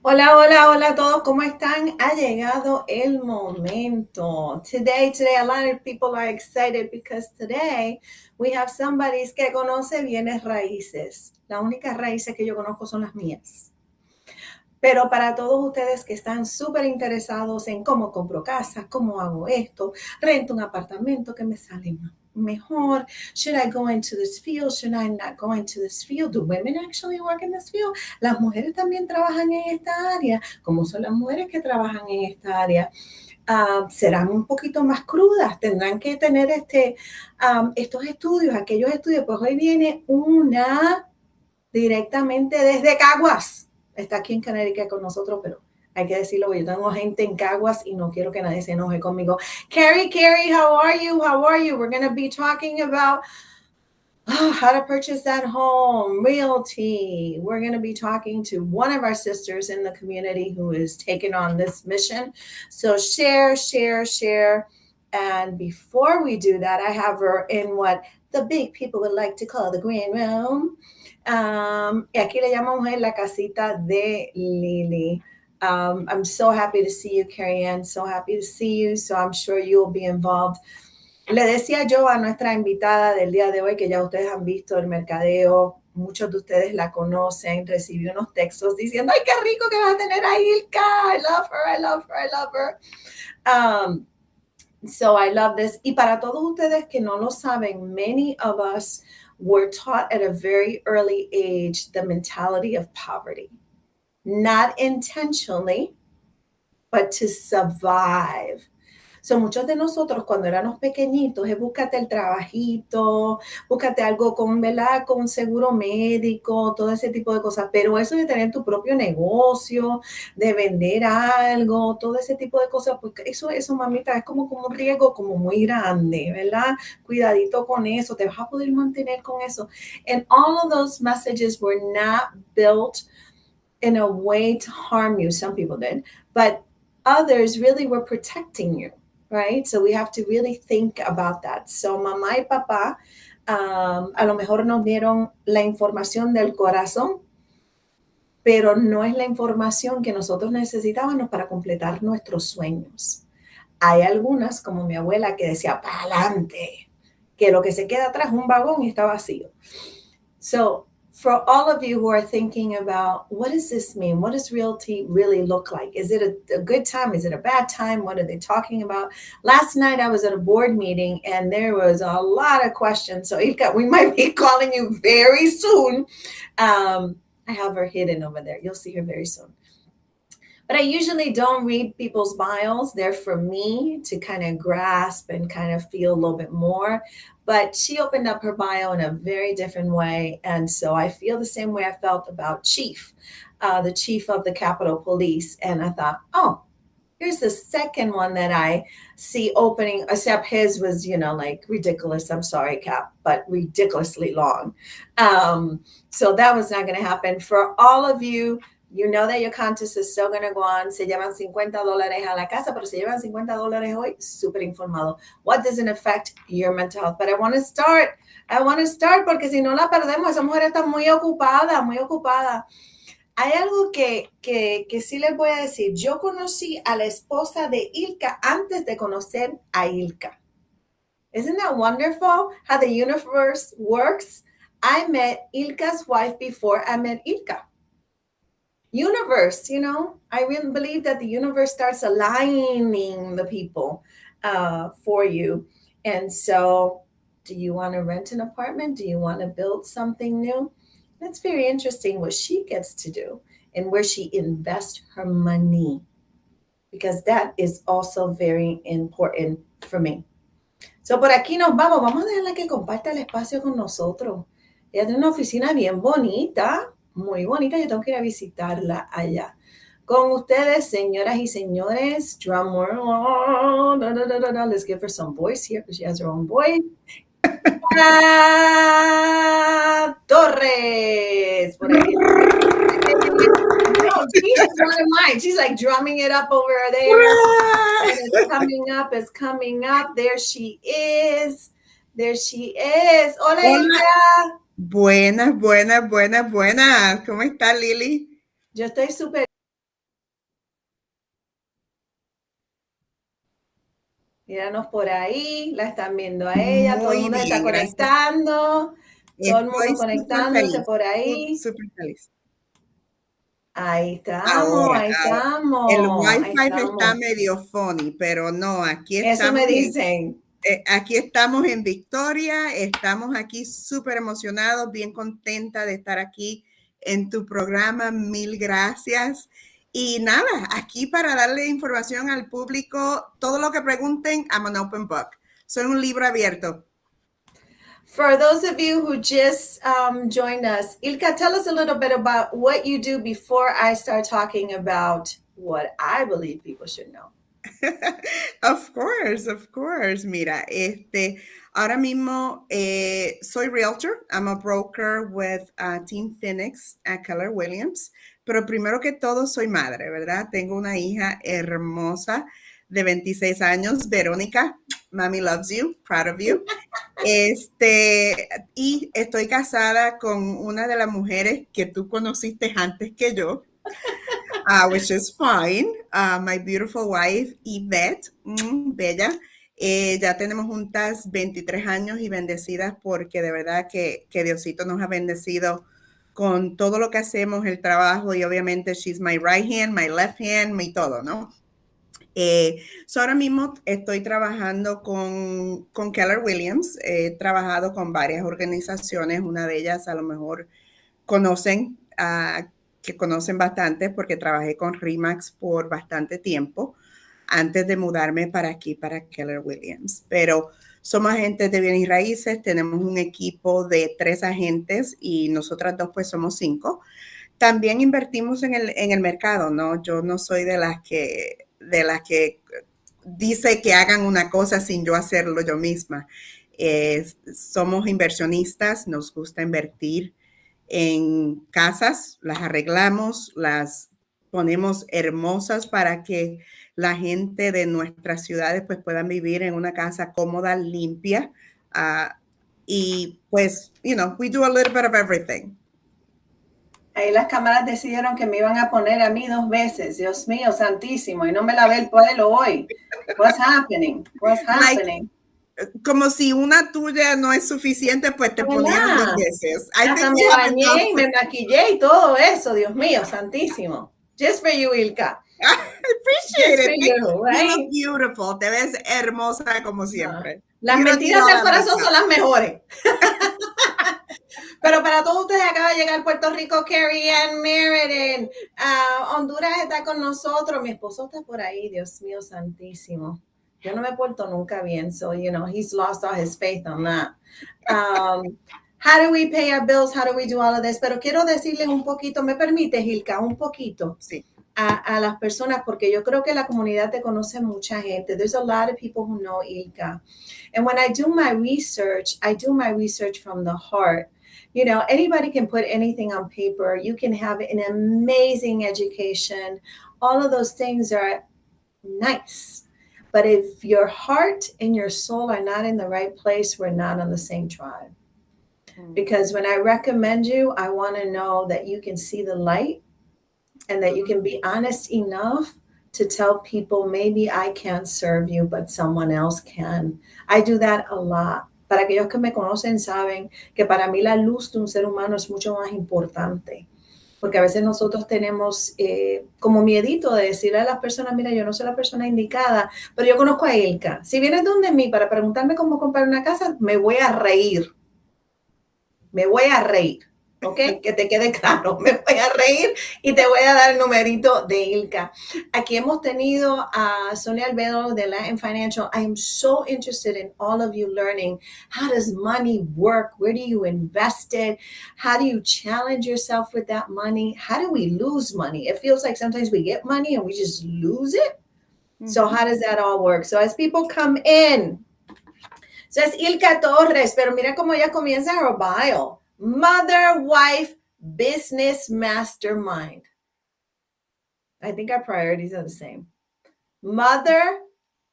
Hola, hola, hola a todos, ¿cómo están? Ha llegado el momento. Today, a lot of people are excited because today we have somebody que conoce bienes raíces. Las únicas raíces que yo conozco son las mías. Pero para todos ustedes que están súper interesados en cómo compro casa, cómo hago esto, rento un apartamento que me sale mejor. Should I go into this field? Should I not go into this field? Do women actually work in this field? Las mujeres también trabajan en esta área. ¿Cómo son las mujeres que trabajan en esta área? Serán un poquito más crudas, tendrán que tener estos estudios, aquellos estudios. Pues hoy viene una directamente desde Caguas. Está aquí en Connecticut con nosotros, pero hay que decirlo, porque yo tengo gente en Caguas y no quiero que nadie se enoje conmigo. Carrie, how are you? How are you? We're going to be talking about how to purchase that home, realty. We're going to be talking to one of our sisters in the community who is taking on this mission. So share. And before we do that, I have her in what the big people would like to call the green room. Y aquí le llamamos en la casita de Lily. I'm so happy to see you, Carrie Ann. So happy to see you. So I'm sure you'll be involved. Le decía yo a nuestra invitada del día de hoy, que ya ustedes han visto el mercadeo, muchos de ustedes la conocen, recibí unos textos diciendo, ¡ay, qué rico que vas a tener a Ilka! I love her. So I love this. Y para todos ustedes que no lo saben, many of us were taught at a very early age the mentality of poverty. Not intentionally, but to survive. So, muchos de nosotros cuando éramos pequeñitos es búscate el trabajito, búscate algo con, ¿verdad? Con seguro médico, todo ese tipo de cosas. Pero eso de tener tu propio negocio, de vender algo, todo ese tipo de cosas, pues eso mamita, es como un riesgo como muy grande, ¿verdad? Cuidadito con eso, te vas a poder mantener con eso. And all of those messages were not built in a way to harm you. Some people did, but others really were protecting you, right? So we have to really think about that. So mamá y papá a lo mejor nos dieron la información del corazón, pero no es la información que nosotros necesitábamos para completar nuestros sueños. Hay algunas, como mi abuela, que decía, para adelante, que lo que se queda atrás es un vagón y está vacío. So for all of you who are thinking about what does this mean? What does realty really look like? Is it a good time? Is it a bad time? What are they talking about? Last night I was at a board meeting and there was a lot of questions. So Ilka, we might be calling you very soon. I have her hidden over there. You'll see her very soon. But I usually don't read people's bios. They're for me to kind of grasp and kind of feel a little bit more. But she opened up her bio in a very different way. And so I feel the same way I felt about Chief, the chief of the Capitol Police. And I thought, oh, here's the second one that I see opening, except his was, like ridiculous. I'm sorry, Cap, but ridiculously long. So that was not going to happen. For all of you, you know that your contest is still going to go on. Se llevan $50 a la casa, pero se llevan $50 hoy, súper informado. What doesn't affect your mental health? But I want to start porque si no la perdemos, esa mujer está muy ocupada, muy ocupada. Hay algo que sí les voy a decir. Yo conocí a la esposa de Ilka antes de conocer a Ilka. Isn't that wonderful how the universe works? I met Ilka's wife before I met Ilka. Universe, I really believe that the universe starts aligning the people for you. And so, do you want to rent an apartment? Do you want to build something new? That's very interesting what she gets to do and where she invests her money, because that is also very important for me. So, por aquí nos vamos a dejarla que comparta el espacio con nosotros. Ella tiene una oficina bien bonita, muy bonita. Yo tengo que ir a visitarla allá. Con ustedes, señoras y señores, drum roll. Let's give her some voice here because she has her own voice. Torres. Por aquí. No, she's one of mine. She's like drumming it up over there. And it's coming up. There she is. Hola, Buenas. ¿Cómo está, Lili? Yo estoy súper Míranos por ahí, la están viendo a ella, todo el Muy mundo se está bien, gracias. conectando, todo el mundo Estoy súper conectándose feliz, por ahí. súper feliz. Ahí estamos, Ahora, ahí ahora. El estamos, ahí Wi-Fi está estamos. medio funny, pero no, Eso me dicen. aquí estamos en Victoria, estamos aquí súper emocionados, bien contenta de estar aquí en tu programa, mil gracias. Y nada, aquí para darle información al público, todo lo que pregunten, I'm an open book. Soy un libro abierto. For those of you who just joined us, Ilka, tell us a little bit about what you do before I start talking about what I believe people should know. Of course, of course. Mira, ahora mismo soy realtor. I'm a broker with Team Phoenix at Keller Williams. Pero primero que todo soy madre, ¿verdad? Tengo una hija hermosa de 26 años, Verónica. Mommy loves you, proud of you. Y estoy casada con una de las mujeres que tú conociste antes que yo. Which is fine. My beautiful wife, Yvette, bella. Ya tenemos juntas 23 años y bendecidas porque de verdad que Diosito nos ha bendecido con todo lo que hacemos, el trabajo y obviamente she's my right hand, my left hand, mi todo, ¿no? Ahora mismo estoy trabajando con Keller Williams. He trabajado con varias organizaciones, una de ellas a lo mejor conocen, que conocen bastante porque trabajé con RIMAX por bastante tiempo antes de mudarme para aquí, para Keller Williams. Pero somos agentes de bienes y raíces, tenemos un equipo de 3 agentes y nosotras dos pues somos 5. También invertimos en el mercado, ¿no? Yo no soy de las que dice que hagan una cosa sin yo hacerlo yo misma. Somos inversionistas, nos gusta invertir en casas, las arreglamos, las ponemos hermosas para que la gente de nuestras ciudades pues puedan vivir en una casa cómoda, limpia. Y pues, we do a little bit of everything. Ahí las cámaras decidieron que me iban a poner a mí 2 veces. Dios mío, santísimo. Y no me lavé el pelo hoy. What's happening? What's happening? Como si una tuya no es suficiente, pues te ponieron 2 veces. I Hasta think me we have bañé enough. y me maquillé y todo eso. Dios mío, santísimo. Just for you, Ilka. I appreciate Just it. for you, You right? look beautiful. Te ves hermosa como siempre. Las You don't need mentiras all del that corazón makeup. son las mejores. Pero para todos ustedes acaba de llegar Puerto Rico, Carrie Ann Meriden. Honduras está con nosotros. Mi esposo está por ahí, Dios mío santísimo. Yo no me porto nunca bien, so, he's lost all his faith on that. How do we pay our bills? How do we do all of this? Pero quiero decirles un poquito, ¿me permite, Gilka? Un poquito. Sí. A las personas, porque yo creo que la comunidad te conoce mucha gente. There's a lot of people who know Ilka. And when I do my research from the heart. Anybody can put anything on paper. You can have an amazing education. All of those things are nice. But if your heart and your soul are not in the right place, we're not on the same tribe. Because when I recommend you, I want to know that you can see the light and that you can be honest enough to tell people, maybe I can't serve you, but someone else can. I do that a lot. Para aquellos que me conocen saben que para mí la luz de un ser humano es mucho más importante. Porque a veces nosotros tenemos como miedito de decirle a las personas, mira, yo no soy la persona indicada, pero yo conozco a Ilka. Si vienes donde mí para preguntarme cómo comprar una casa, me voy a reír. Me voy a reír. ¿Ok? Que te quede claro, me voy a reír y te voy a dar el numerito de Ilka. Aquí hemos tenido a Sonia Albedo de Latin Financial. I am so interested in all of you learning, how does money work? Where do you invest it? How do you challenge yourself with that money? How do we lose money? It feels like sometimes we get money and we just lose it. So how does that all work? So as people come in, so es Ilka Torres, pero mira cómo ella comienza her bio. Mother, wife, business mastermind. I think our priorities are the same. Mother,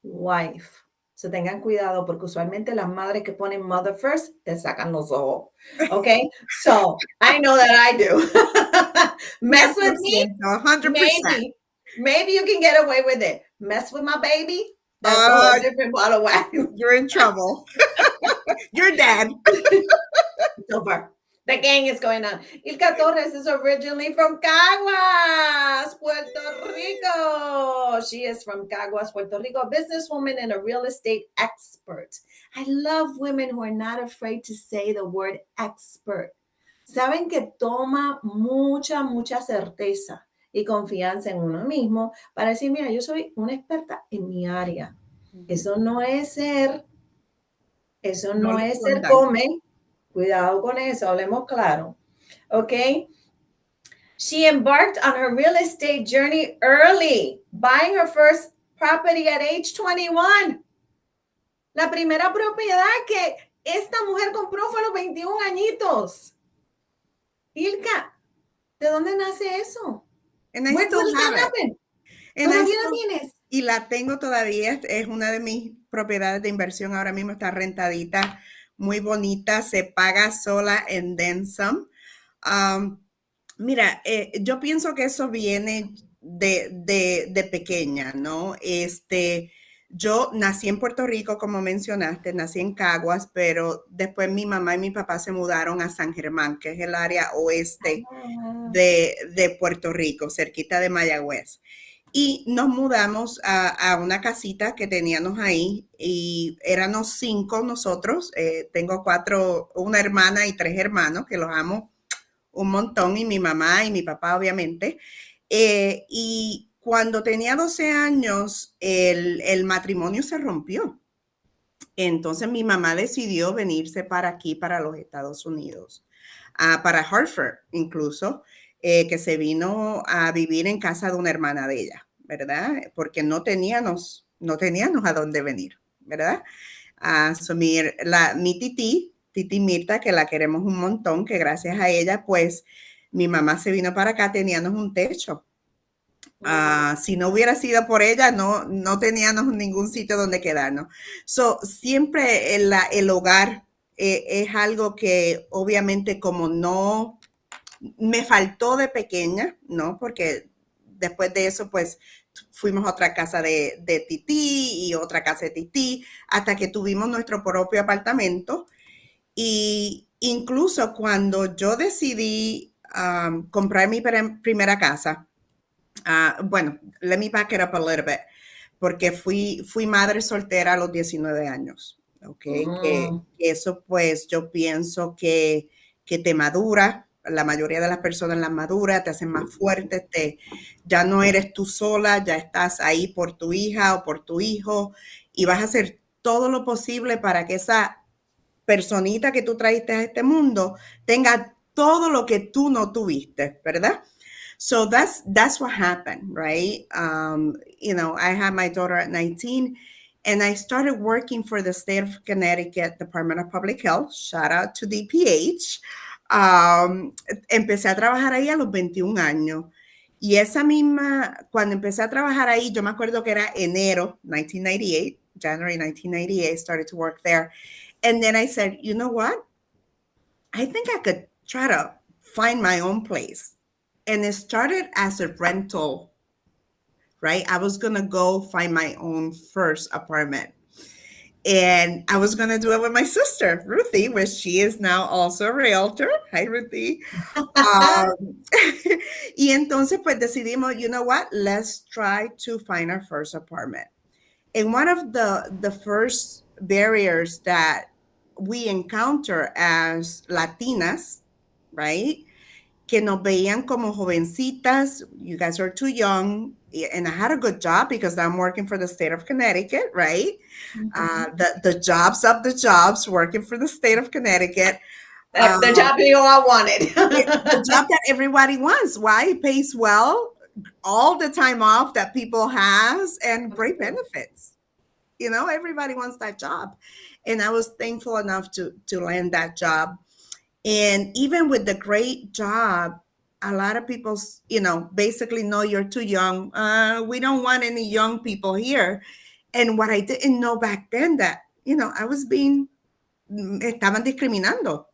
wife. So tengan cuidado porque usualmente las madres que ponen mother first te sacan los ojos. Okay? So I know that I do. Mess with me, 100%. maybe you can get away with it. Mess with my baby, That's a whole different ball of wax. You're in trouble. You're dead. Over. The gang is going on. Ilka Torres is originally from Caguas, Puerto Rico. She is from Caguas, Puerto Rico, a businesswoman and a real estate expert. I love women who are not afraid to say the word expert. Saben que toma mucha certeza y confianza en uno mismo para decir, mira, yo soy una experta en mi área. Eso no es ser come. Cuidado con eso, hablemos claro. Okay. She embarked on her real estate journey early, buying her first property at age 21. La primera propiedad que esta mujer compró fue a los 21 añitos. Ilka, ¿de dónde nace eso? And I still have it. And ¿Todavía la tienes? Y la tengo todavía, es una de mis propiedades de inversión, ahora mismo está rentadita, muy bonita, se paga sola en then some. Mira, yo pienso que eso viene de pequeña, ¿no? Yo nací en Puerto Rico, como mencionaste, nací en Caguas, pero después mi mamá y mi papá se mudaron a San Germán, que es el área oeste de Puerto Rico, cerquita de Mayagüez. Y nos mudamos a una casita que teníamos ahí y éramos 5 nosotros. Tengo 4, una hermana y 3 hermanos que los amo un montón y mi mamá y mi papá obviamente. Y cuando tenía 12 años el matrimonio se rompió. Entonces mi mamá decidió venirse para aquí, para los Estados Unidos, para Hartford incluso. Que se vino a vivir en casa de una hermana de ella, ¿verdad? Porque no teníamos a dónde venir, ¿verdad? Mi Titi Mirta, que la queremos un montón, que gracias a ella, pues, mi mamá se vino para acá, teníamos un techo. Si no hubiera sido por ella, no teníamos ningún sitio donde quedarnos. Siempre el hogar es algo que obviamente como no me faltó de pequeña, ¿no? Porque después de eso, pues, fuimos a otra casa de Titi y otra casa de Titi, hasta que tuvimos nuestro propio apartamento. Y incluso cuando yo decidí comprar mi primera casa, bueno, let me back it up a little bit, porque fui madre soltera a los 19 años, ¿ok? Que eso, pues, yo pienso que te madura. La mayoría de las personas las maduras, te hacen más fuerte, ya no eres tú sola, ya estás ahí por tu hija o por tu hijo y vas a hacer todo lo posible para que esa personita que tú trajiste a este mundo tenga todo lo que tú no tuviste, ¿verdad? So that's what happened, right? I had my daughter at 19 and I started working for the state of Connecticut Department of Public Health. Shout out to DPH. Empecé a trabajar ahí a los 21 años. Y cuando empecé a trabajar ahí, yo me acuerdo que era enero 1998, January 1998, started to work there. And then I said, you know what? I think I could try to find my own place. And it started as a rental, right? I was going to go find my own first apartment. And I was going to do it with my sister, Ruthie, which she is now also a realtor. Hi, Ruthie. Y entonces, pues decidimos, you know what? Let's try to find our first apartment. And one of the first barriers that we encounter as Latinas, right? Que nos veían como jovencitas. You guys are too young. And I had a good job because I'm working for the state of Connecticut, right? The jobs of the jobs, working for the state of Connecticut. The job you all wanted. The job that everybody wants. Why? It pays well, all the time off that people has, and great benefits. You know, everybody wants that job. And I was thankful enough to land that job. And even with the great job, a lot of people, basically, no, you're too young. We don't want any young people here. And what I didn't know back then that, estaban discriminando,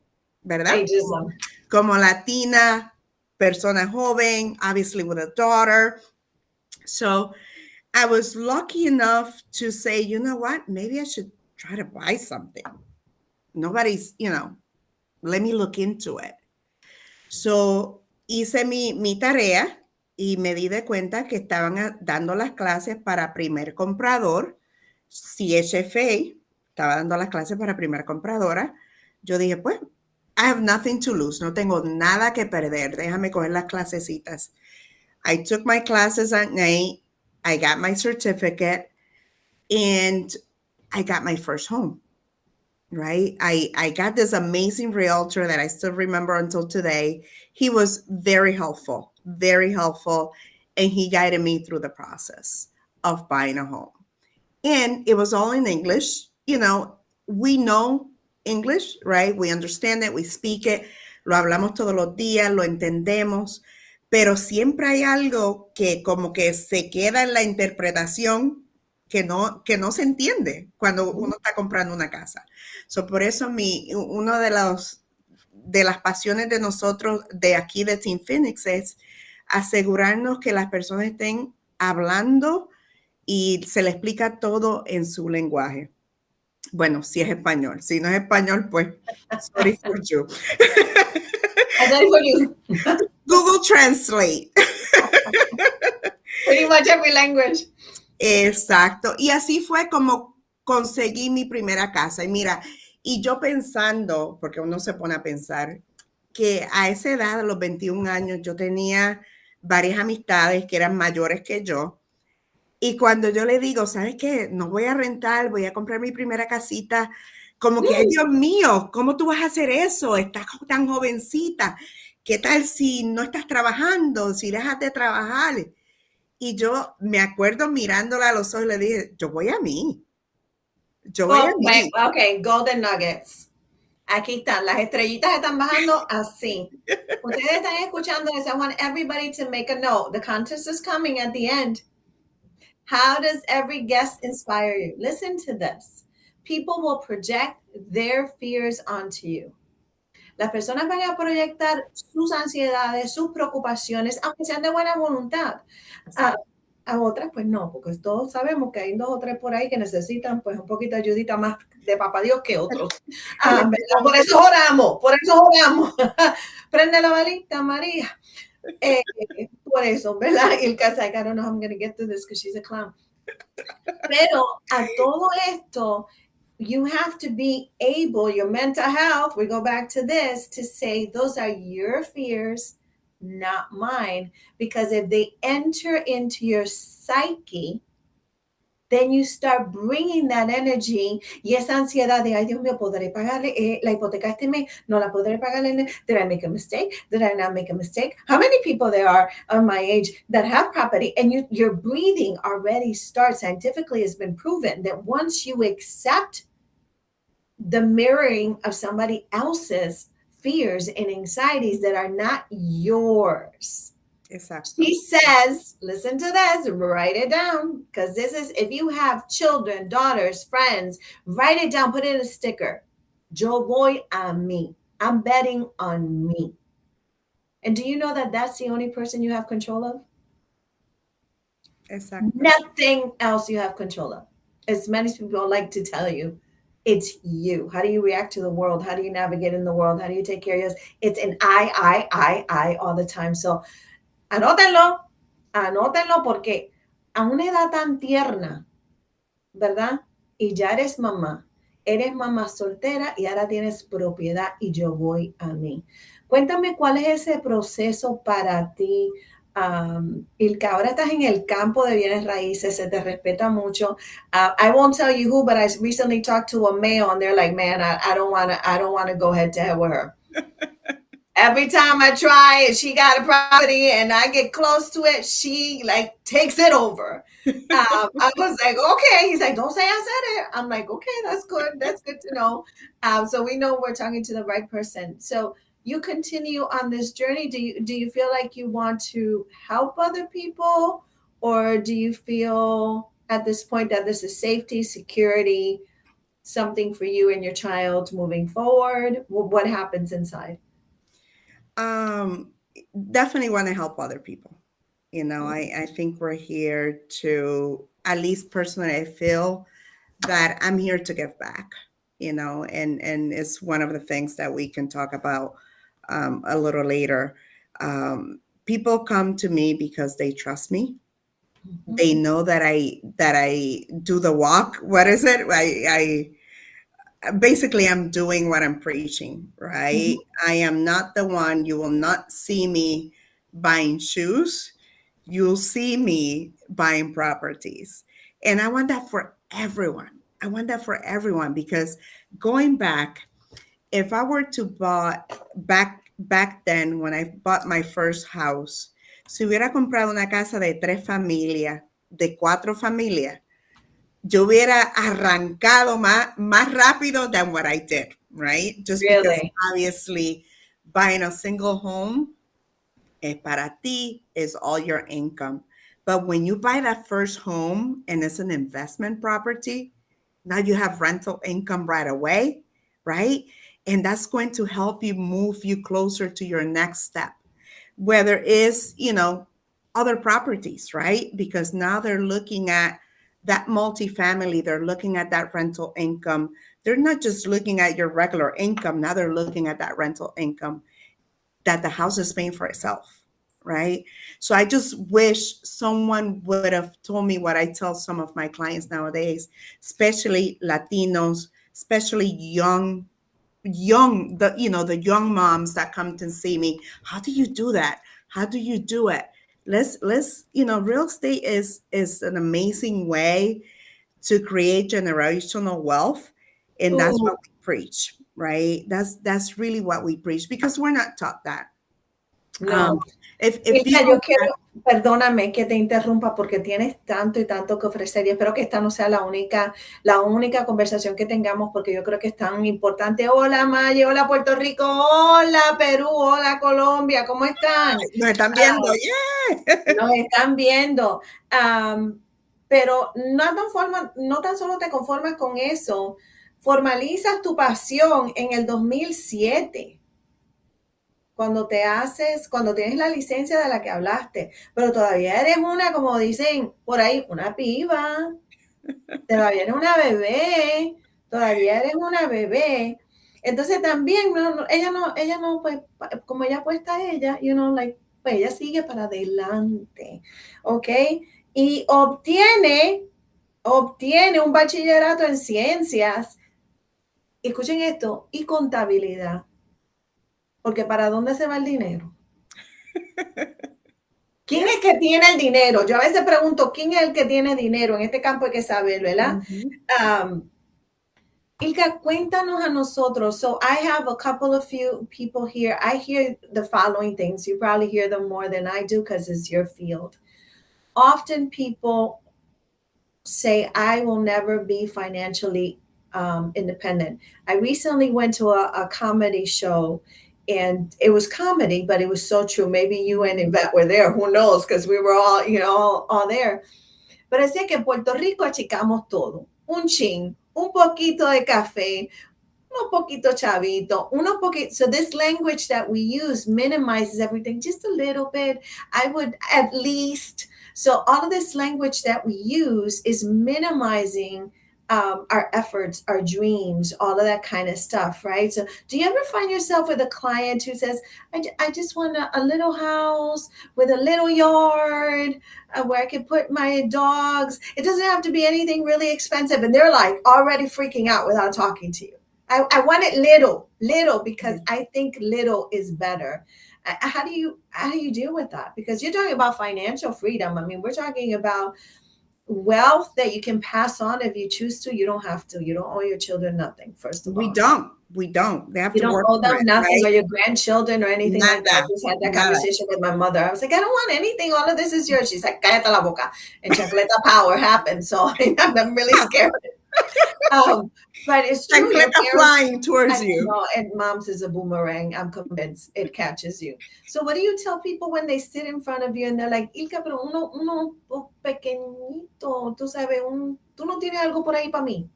¿verdad? Ageism. Como Latina, persona joven, obviously with a daughter. So I was lucky enough to say, you know what, maybe I should try to buy something. Nobody's, let me look into it. So hice mi tarea y me di de cuenta que estaban dando las clases para primer comprador. CHFA estaba dando las clases para primer compradora. Yo dije, pues, I have nothing to lose, no tengo nada que perder, déjame coger las clasecitas. I took my classes at night, I got my certificate, and I got my first home. Right? I got this amazing realtor that I still remember until today. He was very helpful, and he guided me through the process of buying a home. And it was all in English. We know English, right? We understand it, we speak it, lo hablamos todos los días, lo entendemos, pero siempre hay algo que como que se queda en la interpretación que no se entiende cuando uno está comprando una casa. So, por eso uno de las pasiones de nosotros de aquí de Team Phoenix es asegurarnos que las personas estén hablando y se le explica todo en su lenguaje. Bueno, si es español. Si no es español, pues, sorry for you. Sorry for you. Google Translate. Pretty much every language. Exacto. Y así fue como conseguí mi primera casa. Y mira, y yo pensando, porque uno se pone a pensar, que a esa edad, a los 21 años, yo tenía varias amistades que eran mayores que yo. Y cuando yo le digo, ¿sabes qué? No voy a rentar, voy a comprar mi primera casita, como que, ay, Dios mío, ¿cómo tú vas a hacer eso? Estás tan jovencita. ¿Qué tal si no estás trabajando? Si dejas de trabajar. Y yo me acuerdo mirándola a los ojos y le dije, yo voy a mí. Yo voy a mí. Ok, Golden Nuggets. Aquí están, las estrellitas están bajando así. Ustedes están escuchando this. I want everybody to make a note. The contest is coming at the end. How does every guest inspire you? Listen to this. People will project their fears onto you. Las personas van a proyectar sus ansiedades, sus preocupaciones, aunque sean de buena voluntad. A otras, pues no, porque todos sabemos que hay 2 o 3 por ahí que necesitan pues un poquito de ayudita más de papá Dios que otros. Por eso oramos. Prende la velita, María. Por eso, ¿verdad? Y el caso, I don't know how I'm going to get through this because she's a clown. Pero a todo esto, you have to be able, your mental health, we go back to this, to say those are your fears, not mine. Because if they enter into your psyche, then you start bringing that energy y esa ansiedad de, ay Dios mío, ¿podré pagarle la hipoteca este mes? No la podré pagarle. Did I make a mistake? Did I not make a mistake? How many people there are of my age that have property and your breathing already starts, scientifically has been proven that once you accept the mirroring of somebody else's fears and anxieties that are not yours. Exactly. He says, listen to this, write it down, because this is, if you have children, daughters, friends, write it down, put it in a sticker. Yo voy a mí. I'm betting on me. And do you know that that's the only person you have control of? Exactly. Nothing else you have control of. As many people like to tell you, it's you. How do you react to the world? How do you navigate in the world? How do you take care of yours? It's an I all the time. So anótenlo porque a una edad tan tierna, ¿verdad? Y ya eres mamá soltera y ahora tienes propiedad y yo voy a mí. Cuéntame cuál es ese proceso para ti, Ilka. Ahora estás en el campo de bienes raíces, se te respeta mucho. I won't tell you who, but I recently talked to a male and they're like, man, I don't want to go head to head with her. Every time I try it, she got a property and I get close to it, she like takes it over. I was like, okay. He's like, don't say I said it. I'm like, okay, that's good. That's good to know. So we know we're talking to the right person. So you continue on this journey. Do you feel like you want to help other people, or do you feel at this point that this is safety, security, something for you and your child moving forward? What happens inside? Definitely want to help other people. I think we're here to, at least personally, I feel that I'm here to give back, and it's one of the things that we can talk about a little later. People come to me because they trust me. Mhm. They know that I do the walk. What is it? I basically I'm doing what I'm preaching, right? Mhm. I am not the one. You will not see me buying shoes. You'll see me buying properties. And I want that for everyone. I want that for everyone because going back, if I were to bought back then when I bought my first house, si hubiera comprado una casa de 3 familias, de 4 familias, yo hubiera arrancado más rápido than what I did, right? Just because Really? obviously buying a single home es para ti, is all your income. But when you buy that first home and it's an investment property, now you have rental income right away, right? And that's going to help you move you closer to your next step, whether it's, other properties, right? Because now they're looking at that multifamily, they're looking at that rental income. They're not just looking at your regular income, now they're looking at that rental income that the house is paying for itself, right? So I just wish someone would have told me what I tell some of my clients nowadays, especially Latinos, especially the young moms that come to see me. How do you do that? How do you do it? Let's real estate is an amazing way to create generational wealth, and that's Ooh, what we preach, right? That's really what we preach because we're not taught that. um no. if you Ilka, go yo back. quiero, perdóname que te interrumpa porque tienes tanto y tanto que ofrecer y espero que esta no sea la única conversación que tengamos porque yo creo que es tan importante. Hola Maya, hola Puerto Rico, hola Perú, hola Colombia, ¿cómo están? Nos están viendo, Ah, yeah. nos están viendo. Pero no tan solo te conformas con eso, formalizas tu pasión en el 2007 cuando tienes la licencia de la que hablaste, pero todavía eres una, como dicen por ahí, una piba, todavía eres una bebé, todavía eres una bebé. Entonces también, ella no, pues, como ella apuesta a ella, pues ella sigue para adelante, ¿ok? Y obtiene un bachillerato en ciencias, escuchen esto, y contabilidad, porque ¿para dónde se va el dinero? ¿Quién Yes. es que tiene el dinero? Yo a veces pregunto, ¿quién es el que tiene dinero? En este campo hay que saber, ¿verdad? Mhm. Um, Ilka, cuéntanos a nosotros. So I have a couple of few people here. I hear the following things. You probably hear them more than I do because it's your field. Often people say, I will never be financially independent. I recently went to a comedy show and it was comedy, but it was so true. Maybe you and Yvette were there. Who knows? Because we were all, all there. Pero decía que en Puerto Rico achicamos todo. Un chin, un poquito de café, unos poquito chavito, unos poquito. So this language that we use minimizes everything just a little bit. I would at least. So all of this language that we use is minimizing our efforts, our dreams, all of that kind of stuff, right? So do you ever find yourself with a client who says, I just want a little house with a little yard where I can put my dogs. It doesn't have to be anything really expensive. And they're like already freaking out without talking to you. I want it little because I think little is better. How do you deal with that? Because you're talking about financial freedom. I mean, we're talking about wealth that you can pass on if you choose to. You don't have to. You don't owe your children nothing. First of We all, don't. We don't. They have you to don't work owe for them it, nothing, right? or your grandchildren, or anything like that. I Nada. just had that Nada. conversation with my mother. I was like, I don't want anything. All of this is yours. She's like, cállate la boca. And chancleta power happened. So I'm really scared. Um, but it's true. Your Chancleta parents, flying towards I you. know, and mom's is a boomerang. I'm convinced it catches you. So what do you tell people when they sit in front of you and they're like, Ilka, pero uno pequeñito, tú sabes, tú no tienes algo por ahí para mí?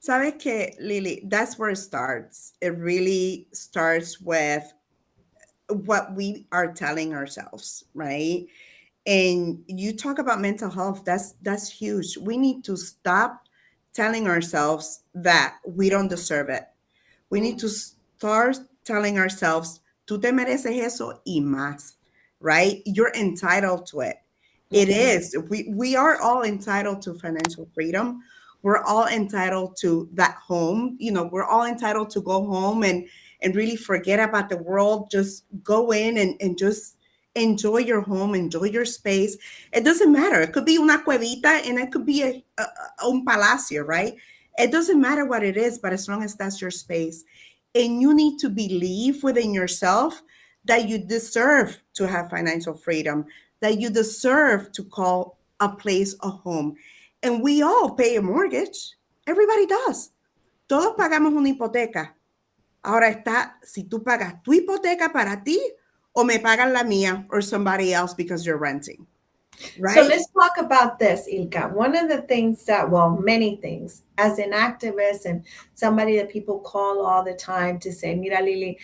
¿Sabes qué, Lily? That's where it starts. It really starts with what we are telling ourselves, right? And you talk about mental health, that's huge. We need to stop telling ourselves that we don't deserve it. We need to start telling ourselves, tú te mereces eso y más, right? You're entitled to it. It Mhm. is. We are all entitled to financial freedom. We're all entitled to that home. We're all entitled to go home and really forget about the world. Just go in and just enjoy your home, enjoy your space. It doesn't matter. It could be una cuevita and it could be un palacio, right? It doesn't matter what it is, but as long as that's your space. And you need to believe within yourself that you deserve to have financial freedom, that you deserve to call a place a home. And we all pay a mortgage. Everybody does. Todos pagamos una hipoteca. Ahora está, si tú pagas tu hipoteca para ti o me pagan la mía or somebody else because you're renting, So right? let's talk about this, Ilka. One of the things that, well, many things, as an activist and somebody that people call all the time to say, mira, Lily,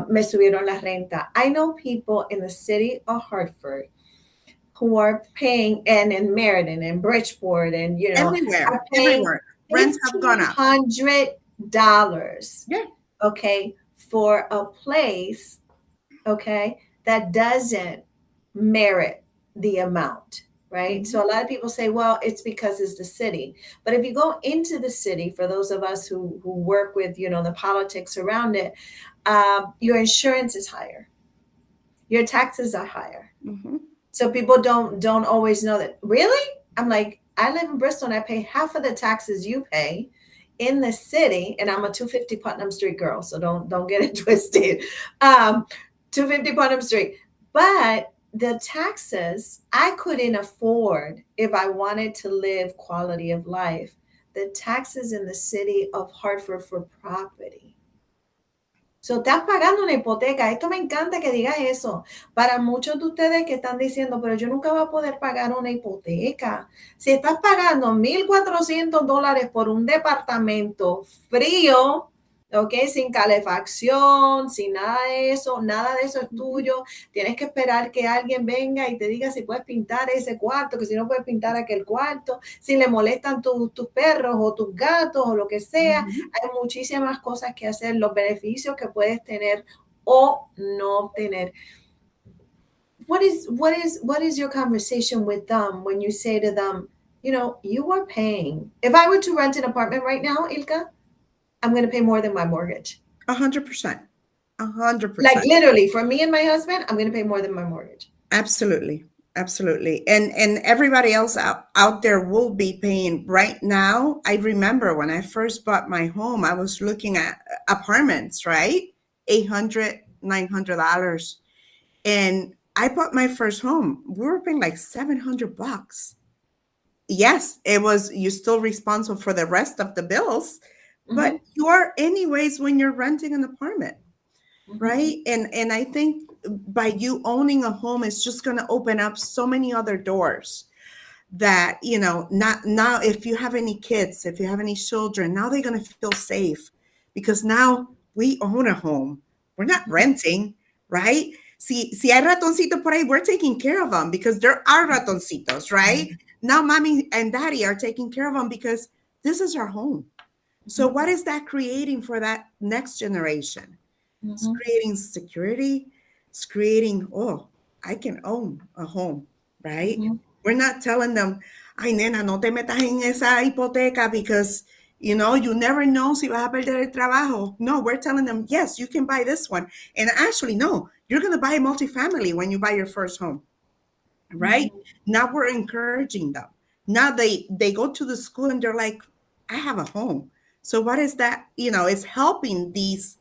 me subieron la renta. I know people in the city of Hartford who are paying, and in Meriden and Bridgeport, and are Everywhere, paying everywhere. Rents have gone up. $1,500, Yeah. okay, for a place, okay, that doesn't merit the amount, right? Mhm. So a lot of people say, well, it's because it's the city. But if you go into the city, for those of us who work with, the politics around it, your insurance is higher, your taxes are higher. Mhm. So people don't always know that. Really? I'm like, I live in Bristol and I pay half of the taxes you pay in the city, and I'm a 250 Putnam Street girl, so don't get it twisted. 250 Putnam Street. But the taxes I couldn't afford if I wanted to live quality of life. The taxes in the city of Hartford for property. So, estás pagando una hipoteca. Esto me encanta que digas eso. Para muchos de ustedes que están diciendo, pero yo nunca voy a poder pagar una hipoteca. Si estás pagando $1,400 por un departamento frío, ¿ok? Sin calefacción, sin nada de eso es tuyo. Tienes que esperar que alguien venga y te diga si puedes pintar ese cuarto, que si no puedes pintar aquel cuarto, si le molestan tus perros o tus gatos o lo que sea. Mhm. Hay muchísimas cosas que hacer, los beneficios que puedes tener o no obtener. What is your conversation with them when you say to them, you are paying. If I were to rent an apartment right now, Ilka, I'm going to pay more than my mortgage. 100%. Like 100%. literally, for me and my husband, I'm going to pay more than my mortgage. Absolutely. Absolutely. And everybody else out there will be paying right now. I remember when I first bought my home, I was looking at apartments, right? $800, $900. And I bought my first home. We were paying like $700. Yes, it was, you're still responsible for the rest of the bills, Mm-hmm, but you are anyways when you're renting an apartment. mm-hmm, Right. And I think by you owning a home, it's just going to open up so many other doors that, not now, if you have any kids, if you have any children, now they're going to feel safe because now we own a home. We're not renting, right? Si hay ratoncitos por ahí, we're taking care of them because there are ratoncitos, right? Now mommy and daddy are taking care of them because this is our home. So what is that creating for that next generation? It's mm-hmm, creating security. It's creating, oh, I can own a home, right? mm-hmm. We're not telling them, ay, nena, no te metas en esa hipoteca because, you never know si vas a perder el trabajo. No, we're telling them, yes, you can buy this one. And actually, no, you're going to buy a multifamily when you buy your first home, right? Mm-hmm. Now we're encouraging them. Now they go to the school and they're like, I have a home. So what is that? It's helping these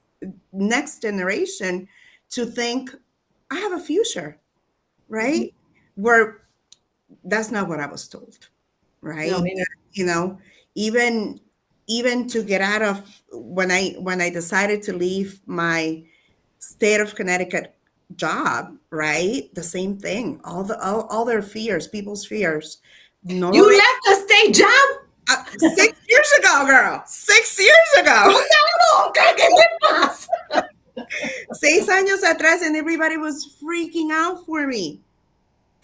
next generation to think, I have a future, Mm-hmm. right? Where that's not what I was told, No, right? meaning. You know, even even to get out of when I decided to leave my state of Connecticut job, right? The same thing. All their fears, people's fears. No lo You left the state job? 6 years ago, girl. 6 years ago. Claro, ¿qué le pasa? 6 años atrás, and everybody was freaking out for me.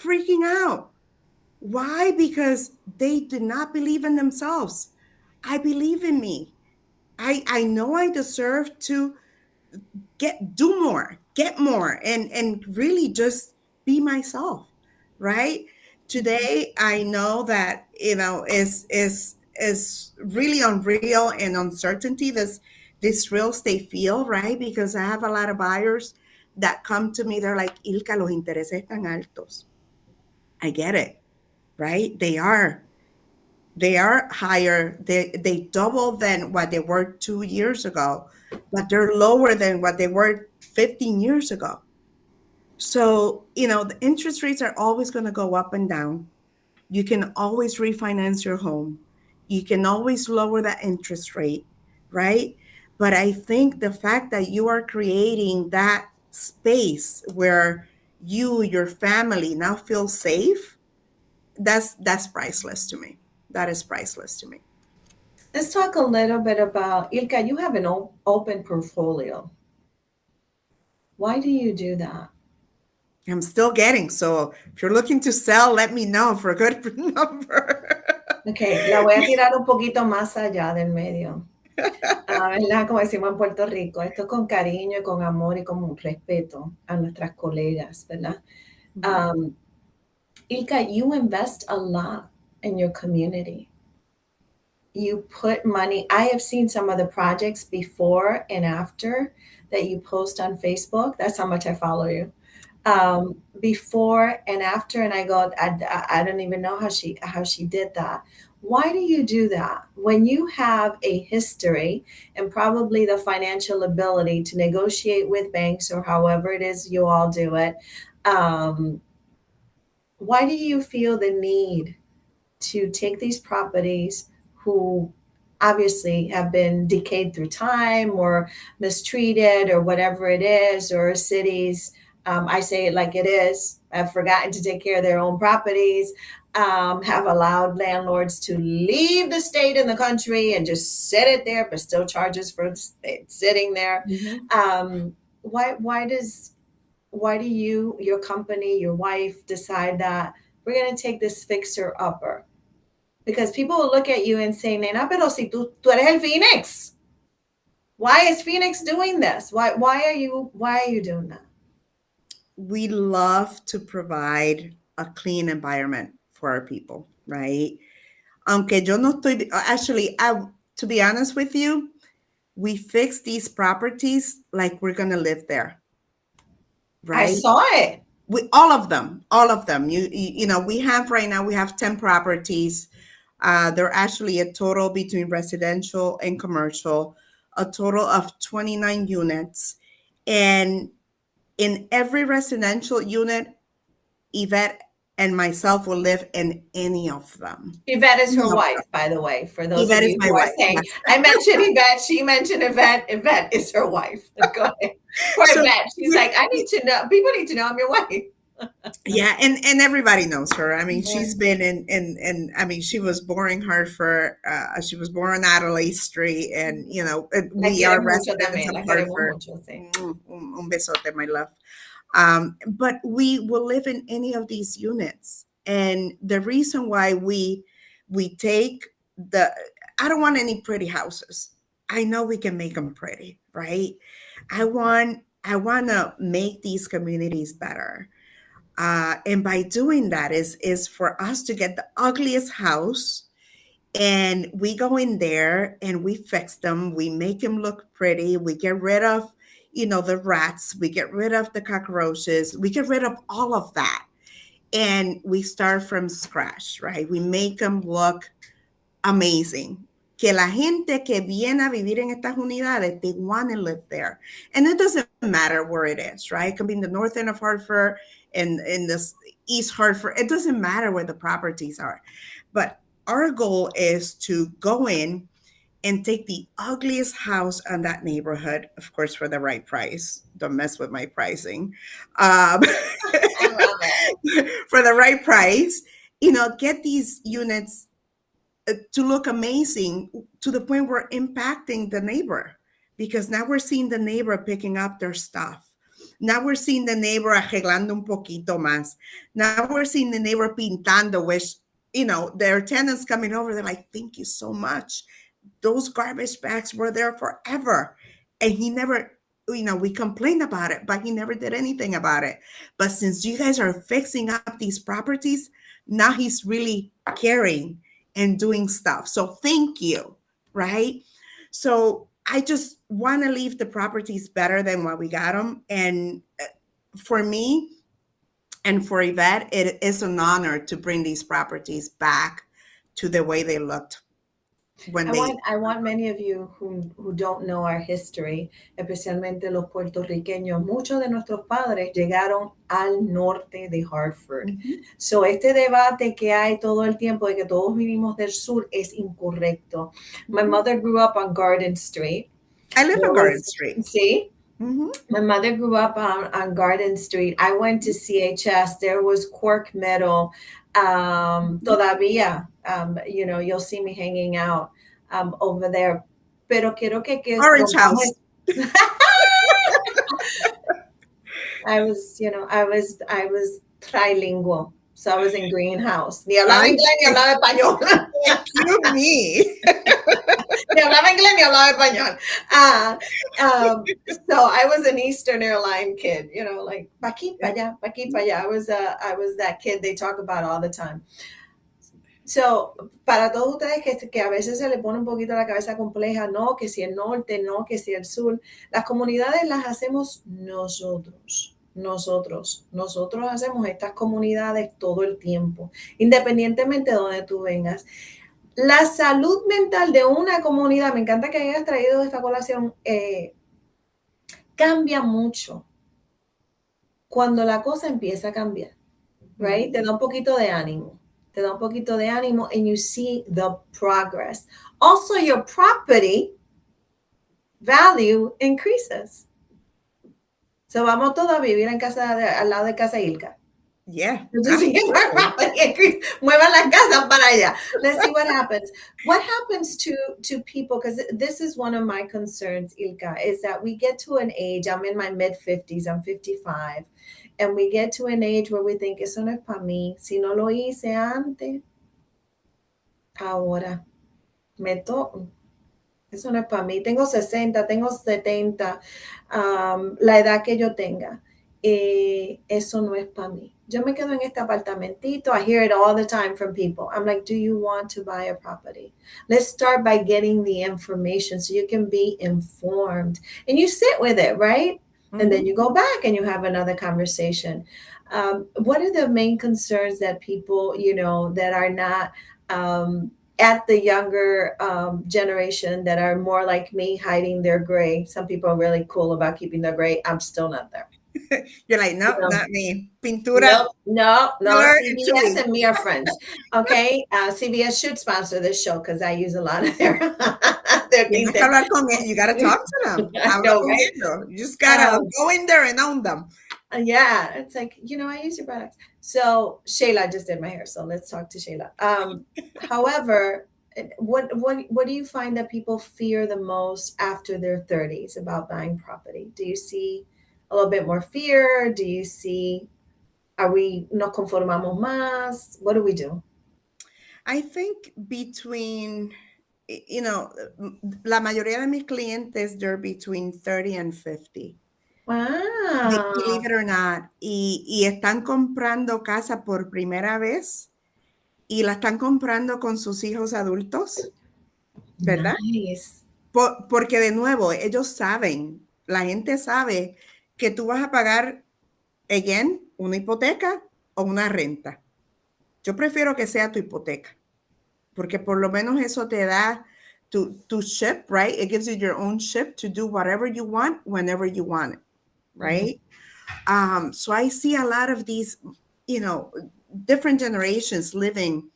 freaking out. Why? Because they did not believe in themselves. I believe in me. I know I deserve to do more, get more, and really just be myself, right? Today I know that, is really unreal and uncertainty, this real estate field, right? Because I have a lot of buyers that come to me, they're like, Ilka, los intereses están altos. I get it, right? They are higher. They double than what they were 2 years ago, but they're lower than what they were 15 years ago. So, the interest rates are always going to go up and down. You can always refinance your home. You can always lower that interest rate, right? But I think the fact that you are creating that space where your family now feel safe, that's priceless to me. That is priceless to me. Let's talk a little bit about Ilka. You have an open portfolio. Why do you do that? I'm still getting. So if you're looking to sell, let me know for a good number. Ok, la voy a tirar un poquito más allá del medio. ¿Verdad? Como decimos en Puerto Rico, esto con cariño y con amor y con respeto a nuestras colegas, ¿verdad? Ilka, you invest a lot in your community. You put money. I have seen some of the projects before and after that you post on Facebook. That's how much I follow you. Before and after, and I go, I don't even know how she did that. Why do you do that when you have a history and probably the financial ability to negotiate with banks or however it is you all do it? Why do you feel the need to take these properties who obviously have been decayed through time or mistreated or whatever it is, or cities, I say it like it is, have forgotten to take care of their own properties, have allowed landlords to leave the state and the country and just sit it there, but still charges for sitting there. Why do you, your company, your wife decide that we're going to take this fixer upper? Because people will look at you and say, Nena, pero si tú eres el Phoenix. Why is Phoenix doing this? Why are you doing that? We love to provide a clean environment for our people, right? Aunque yo no estoy, actually, to be honest with you, we fix these properties like we're going to live there, right? I saw it. All of them. We have right now, we have 10 properties. They're actually a total between residential and commercial, a total of 29 units. And in every residential unit, Yvette and myself will live in any of them. Yvette is her wife, by the way, for those Yvette of you who are saying, I mentioned Yvette, she mentioned Yvette. Yvette is her wife. Go ahead. Poor Yvette. She's like, I need to know, people need to know I'm your wife. Yeah, and everybody knows her. I mean, she's been in I mean, she was born in Hartford. She was born on Adelaide Street, and we are residents of Hartford. Un besote, my love. But we will live in any of these units, and the reason why we take I don't want any pretty houses. I know we can make them pretty, right? I want to make these communities better. And by doing that is for us to get the ugliest house, and we go in there and we fix them. We make them look pretty. We get rid of, the rats. We get rid of the cockroaches. We get rid of all of that. And we start from scratch, right? We make them look amazing. Que la gente que viene a vivir en estas unidades, they want to live there. And it doesn't matter where it is, right? It can be in the north end of Hartford, in this East Hartford. It doesn't matter where the properties are. But our goal is to go in and take the ugliest house in that neighborhood, of course, for the right price. Don't mess with my pricing. I love it. For the right price, get these units to look amazing, to the point we're impacting the neighbor, because now we're seeing the neighbor picking up their stuff. Now we're seeing the neighbor arreglando un poquito más. Now we're seeing the neighbor pintando, which, their tenants coming over, they're like, thank you so much. Those garbage bags were there forever. And he never, we complained about it, but he never did anything about it. But since you guys are fixing up these properties, now he's really caring and doing stuff. So thank you, right? So I just want to leave the properties better than what we got them. And for me and for Yvette, it is an honor to bring these properties back to the way they looked when I want many of you who don't know our history, especialmente los puertorriqueños, muchos de nuestros padres llegaron al norte de Hartford. Mhm. So este debate que hay todo el tiempo de que todos vinimos del sur es incorrecto. My mother grew up on Garden Street. I live on Garden Street. See? Mhm. My mother grew up on Garden Street. I went to CHS. There was Cork Meadow. Todavía, you'll see me hanging out over there. Pero quiero que Orange House. I was trilingual. So I was in greenhouse. Ni hablaba inglés ni hablaba español. You me. Ni hablaba inglés ni hablaba español. So I was an Eastern Airline kid, like pa' aquí, pa' allá, pa' aquí, pa' allá. I was that kid they talk about all the time. So, para todos ustedes que a veces se le pone un poquito la cabeza compleja, no, que si el norte, no, que si el sur, las comunidades las hacemos nosotros. Nosotros hacemos estas comunidades todo el tiempo, independientemente de donde tú vengas. La salud mental de una comunidad, me encanta que hayas traído esta colación, cambia mucho cuando la cosa empieza a cambiar, right? Te da un poquito de ánimo. And you see the progress. Also, your property value increases. So vamos todos a vivir en casa al lado de casa Ilka. Yeah. Muevan las casas para allá. Let's see what happens. What happens to people, because this is one of my concerns, Ilka, is that we get to an age, I'm in my mid-50s, I'm 55, and we get to an age where we think, eso no es para mí. Si no lo hice antes, ahora me toca. Eso no es para mí. Tengo 60, tengo 70, la edad que yo tenga. Eso no es para mí. Yo me quedo en este apartamentito. I hear it all the time from people. I'm like, do you want to buy a property? Let's start by getting the information so you can be informed. And you sit with it, right? Mm-hmm. And then you go back and you have another conversation. What are the main concerns that people, that are not at the younger generation, that are more like me, hiding their gray? Some people are really cool about keeping their gray. I'm still not there. You're like, no, not me. Pintura. No. CBS and me are friends. Okay. CBS should sponsor this show because I use a lot of their You got to talk to them. You just got to go in there and own them. Yeah. It's like, I use your products. So Shayla just did my hair. So let's talk to Shayla. However, what do you find that people fear the most after their 30s about buying property? Do you see a little bit more fear? Do you see, are we no conformamos más? What do we do? I think between, la mayoría de mis clientes, they're between 30 and 50. Wow. Believe it or not. Y están comprando casa por primera vez y la están comprando con sus hijos adultos, ¿verdad? Nice. Porque de nuevo, ellos saben, la gente sabe que tú vas a pagar, again, una hipoteca o una renta. Yo prefiero que sea tu hipoteca, porque por lo menos eso te da to ship, right? It gives you your own ship to do whatever you want, whenever you want it, right? Mm-hmm. So I see a lot of these, different generations living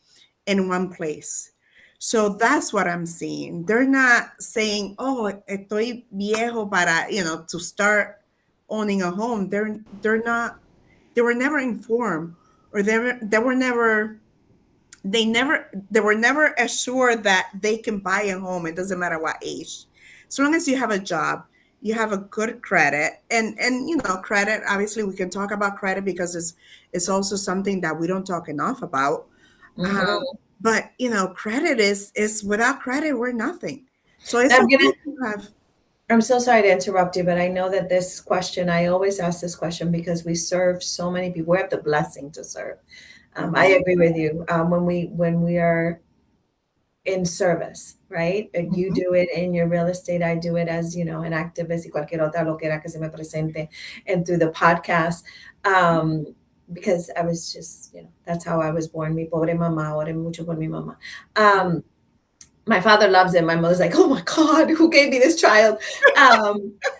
in one place. So that's what I'm seeing. They're not saying, oh, estoy viejo para, to start owning a home. They were never informed, or they were never assured that they can buy a home. It doesn't matter what age. As long as you have a job, you have a good credit, and credit, obviously we can talk about credit because it's also something that we don't talk enough about. Um, Mhm. but credit is without credit we're nothing. So it's I'm gonna okay to have. I'm so sorry to interrupt you, but I know that this question, I always ask this question because we serve so many people. We have the blessing to serve. I Mhm, agree with you. When we are in service, right? You mhm. do it in your real estate. I do it as, an activist y cualquier otra loquera que se me presente and through the podcast. Um, because I was just, that's how I was born. Mi pobre mamá, oré mucho por mi mamá. My father loves it. My mother's like, oh my God, who gave me this child?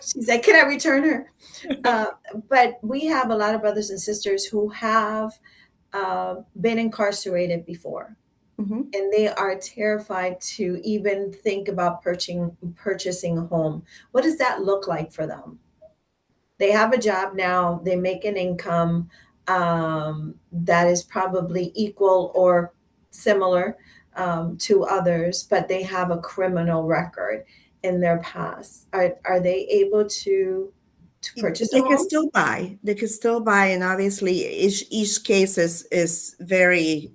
She's like, can I return her? Uh, but we have a lot of brothers and sisters who have been incarcerated before, Mhm. and they are terrified to even think about purchasing a home. What does that look like for them? They have a job now, they make an income that is probably equal or similar to others, but they have a criminal record in their past. Are they able to purchase a They can home? still buy. They can still buy, and obviously each case is very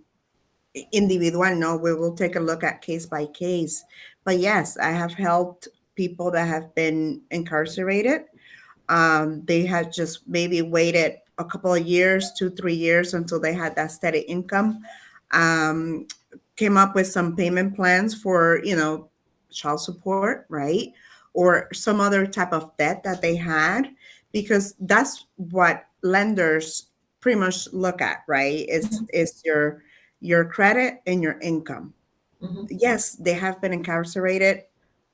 individual. No, we will take a look at case by case. But yes, I have helped people that have been incarcerated. They had just maybe waited a couple of years, 2, 3 years until they had that steady income. Um, Came up with some payment plans for, child support, right? Or some other type of debt that they had, because that's what lenders pretty much look at, right? It's, Mhm, it's your credit and your income. mhm, Yes, they have been incarcerated,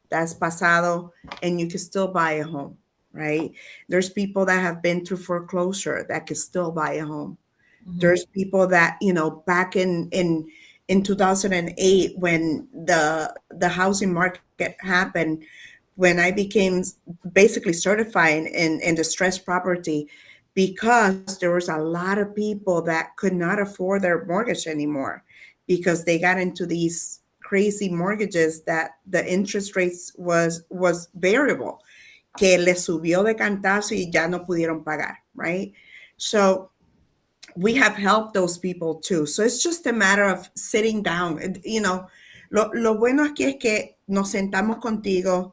that's pasado, and you can still buy a home, right? There's people that have been through foreclosure that can still buy a home. mhm, There's people that, back in 2008, when the housing market happened, when I became basically certified in distressed property, because there was a lot of people that could not afford their mortgage anymore because they got into these crazy mortgages that the interest rates was variable, que le subió de cantazo y ya no pudieron pagar, right? So we have helped those people too. So it's just a matter of sitting down. Lo bueno aquí es que nos sentamos contigo.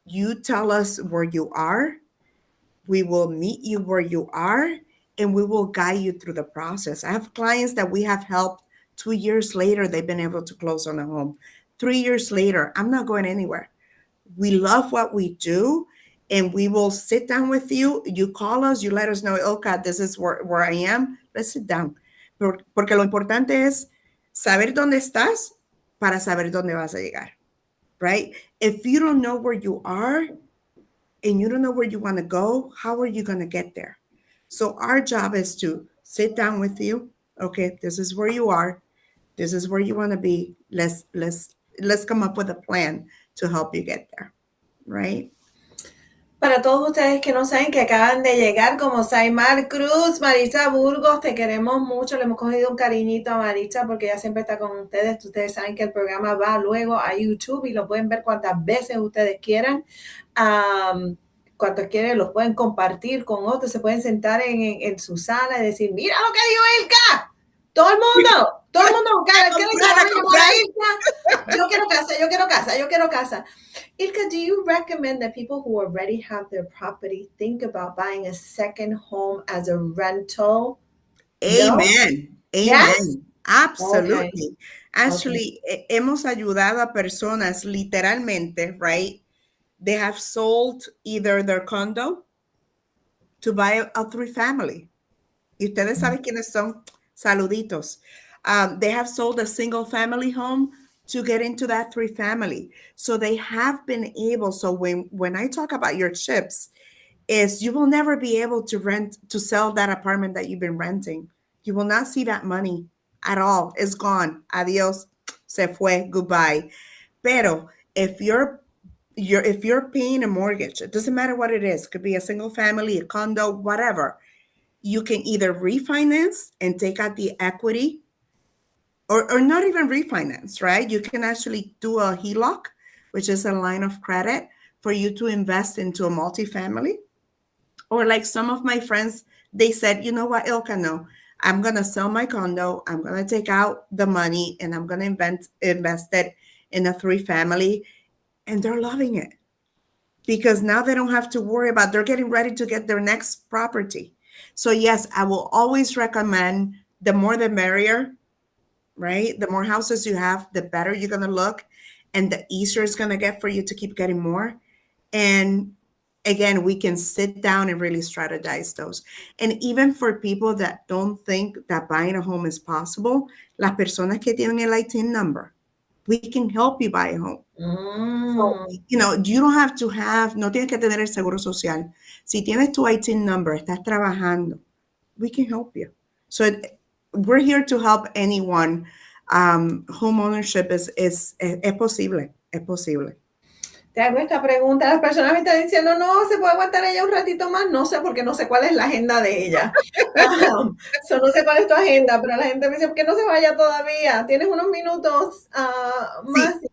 You tell us where you are. We will meet you where you are, and we will guide you through the process. I have clients that we have helped 2 years later, they've been able to close on a home. 3 years later, I'm not going anywhere. We love what we do, and we will sit down with you. You call us, you let us know, okay, this is where I am. Let's sit down. Porque lo importante es saber dónde estás para saber dónde vas a llegar, right? If you don't know where you are and you don't know where you want to go, how are you going to get there? So our job is to sit down with you. Okay, this is where you are. This is where you want to be. Let's come up with a plan to help you get there, right? Para todos ustedes que no saben que acaban de llegar, como Saimar Cruz, Maritza Burgos, te queremos mucho, le hemos cogido un cariñito a Maritza porque ella siempre está con ustedes. Ustedes saben que el programa va luego a YouTube y lo pueden ver cuantas veces ustedes quieran. Cuantos quieren, los pueden compartir con otros, se pueden sentar en su sala y decir, mira lo que dijo Ilka. Todo el mundo, ¿qué le quiere llamar a Ilka? Yo quiero casa, yo quiero casa, yo quiero casa. Ilka, do you recommend that people who already have their property think about buying a second home as a rental? No? Amen. Yes? Amen. Okay. Absolutely. Okay. Actually, hemos ayudado a personas literalmente, right? They have sold either their condo to buy a three family. Y ustedes saben quiénes son. Saluditos. They have sold a single family home to get into that three family. So they have been able. So when I talk about your chips, is you will never be able to sell that apartment that you've been renting. You will not see that money at all. It's gone. Adios. Se fue. Goodbye. Pero if you're paying a mortgage, it doesn't matter what it is. It could be a single family, a condo, whatever. You can either refinance and take out the equity, or not even refinance, right? You can actually do a HELOC, which is a line of credit for you to invest into a multifamily. Or like some of my friends, they said, you know what, Ilka, no, I'm going to sell my condo. I'm going to take out the money and I'm going to invest it in a 3 family. And they're loving it because now they don't have to worry about, they're getting ready to get their next property. So yes, I will always recommend the more the merrier, right? The more houses you have, the better you're going to look and the easier it's going to get for you to keep getting more. And again, we can sit down and really strategize those. And even for people that don't think that buying a home is possible, las personas que tienen el ITIN number, we can help you buy a home. So, you don't have to have, no tienes que tener el seguro social. Si tienes tu ITIN number, estás trabajando, we can help you. So we're here to help anyone. Home ownership es posible, es posible. Te hago esta pregunta, las personas me están diciendo, no, ¿se puede aguantar ella un ratito más? No sé, porque no sé cuál es la agenda de ella. So no sé cuál es tu agenda, pero la gente me dice, ¿por qué no se vaya todavía? ¿Tienes unos minutos más? Sí.